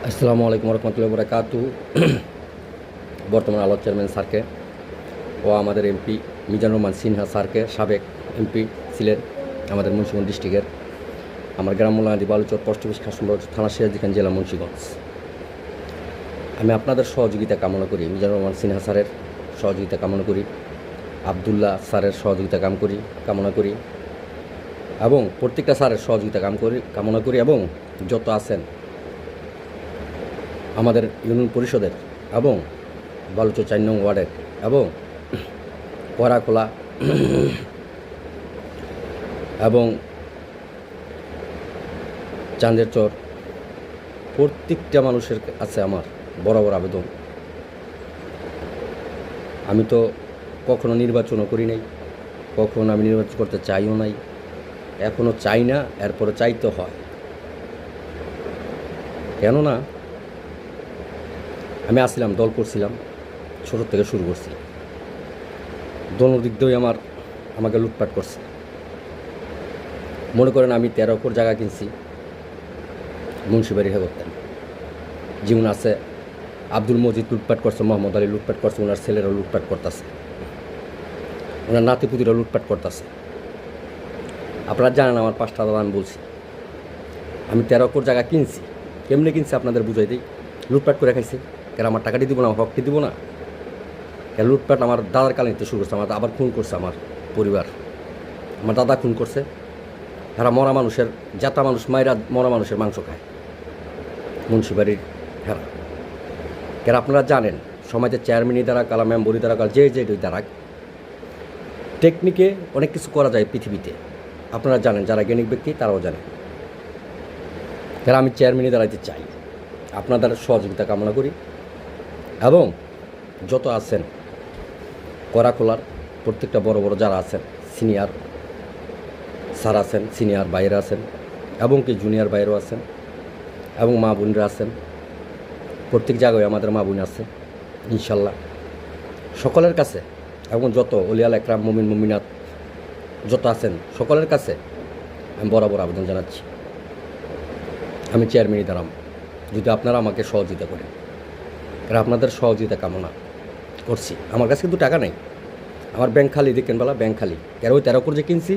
আসসালামু আলাইকুম রহমতুল্লাহি বারাকাতু। বর্তমান আলোক চেয়ারম্যান স্যারকে ও আমাদের এমপি মিজানুর রহমান সিনহা স্যারকে, সাবেক এমপি ছিলেন আমাদের মুন্সিগঞ্জ ডিস্ট্রিক্টের, আমার গ্রাম মোল্লাহাদি বালুচর পোস্ট অফিস খাসমগঞ্জ থানা সিরাজদিখান জেলা মুন্সিগঞ্জ। আমি আপনাদের সহযোগিতা কামনা করি, মিজানুর রহমান সিনহা স্যারের সহযোগিতা কামনা করি, আবদুল্লাহ স্যারের সহযোগিতা কামনা করি এবং প্রত্যেকটা স্যারের সহযোগিতা কামনা করি এবং যত আছেন আমাদের ইউনিয়ন পরিষদের এবং বালুচর 4 নং ওয়ার্ডের এবং করাখোলা এবং চাঁদের চর প্রত্যেকটা মানুষের কাছে আমার বরাবর আবেদন। আমি তো কখনো নির্বাচনও করি নাই, কখনো আমি নির্বাচন করতে চাইও নাই, এখনও চাই না, এরপরে চাইতে হয়। কেননা আমি আসছিলাম, দল করছিলাম, ছোটোর থেকে শুরু করছি, দোনো দিক দিয়েই আমাকে লুটপাট করছে। মনে করেন আমি 13 একর জায়গা কিনছি মুন্সিবাড়ি করতেন, যেমন আছে আব্দুল মজিদ লুটপাট করছে, মোহাম্মদ আলী লুটপাট করছে, ওনার ছেলেরাও লুটপাট করতেছে, ওনার নাতিপুতিরাও লুটপাট করতেছে। আপনারা জানেন আমার 5টা দাদা আমি বলছি, আমি 13 একর জায়গা কিনছি। কেমনি কিনছি আপনাদের বুঝাই দিই। লুটপাট করে খাইছি, কেন আমার টাকাটি দিব না, হকটি দিব না? কেন লুটপাট আমার দাদার কালে নিতে শুরু করছে, আমার আবার খুন করছে আমার পরিবার, আমার দাদা খুন করছে। এরা মরা মানুষের, জাতা মানুষ মায়েরা মরা মানুষের মাংস খায় মুন্সিবাড়ির হেরা। কেন আপনারা জানেন সমাজের চেয়ারম্যানই দ্বারা কালা মেম্বরি দ্বারা কাল যে দ্বারা টেকনিকে অনেক কিছু করা যায় পৃথিবীতে, আপনারা জানেন, যারা জ্ঞানিক ব্যক্তি তারাও জানেন। কেন আমি চেয়ারম্যানই দাঁড়াইতে চাই, আপনাদের সহযোগিতা কামনা করি এবং যত আছেন করাখোলার প্রত্যেকটা বড় বড় যারা আছেন, সিনিয়র স্যার আছেন, সিনিয়র বাইরে আছেন এবং কি জুনিয়র বাইরেও আছেন এবং মা বোনরা আছেন, প্রত্যেক জায়গায় আমাদের মা বোন আছে ইনশাল্লাহ। সকলের কাছে এবং যত অলিয়াল একরাম মুমিন মুমিনাত যত আছেন সকলের কাছে আমি বরাবর আবেদন জানাচ্ছি, আমি চেয়ারম্যানই দাঁড়াম যদি আপনারা আমাকে সহযোগিতা করেন। কারণ আপনাদের সহযোগিতা কামনা করছি। আমার কাছে কিন্তু টাকা নেই, আমার ব্যাংক খালি, দেখেন বেলা ব্যাংক খালি। কেন ওই 13 একর যে কিনছি,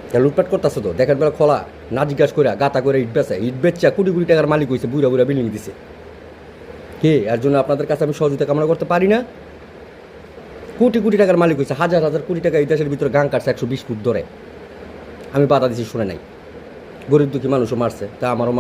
কেন লুটপাট করতেছে তো দেখেন বেলা খোলা না, জিজ্ঞাসা করে গাতা করে ইট বেচা কোটি কোটি টাকার মালিক হয়েছে, বুড়া বুড়া বিল্ডিং দিছে কে? এর জন্য আপনাদের কাছে আমি সহযোগিতা কামনা করতে পারি না? কোটি কোটি টাকার মালিক হয়েছে, হাজার হাজার কোটি টাকা এই দেশের ভিতরে গাং কাটছে 120 ফুট ধরে, আমি বাধা দিচ্ছি শুনে নাই। গরিব দুঃখী মানুষও মারছে, তা আমারও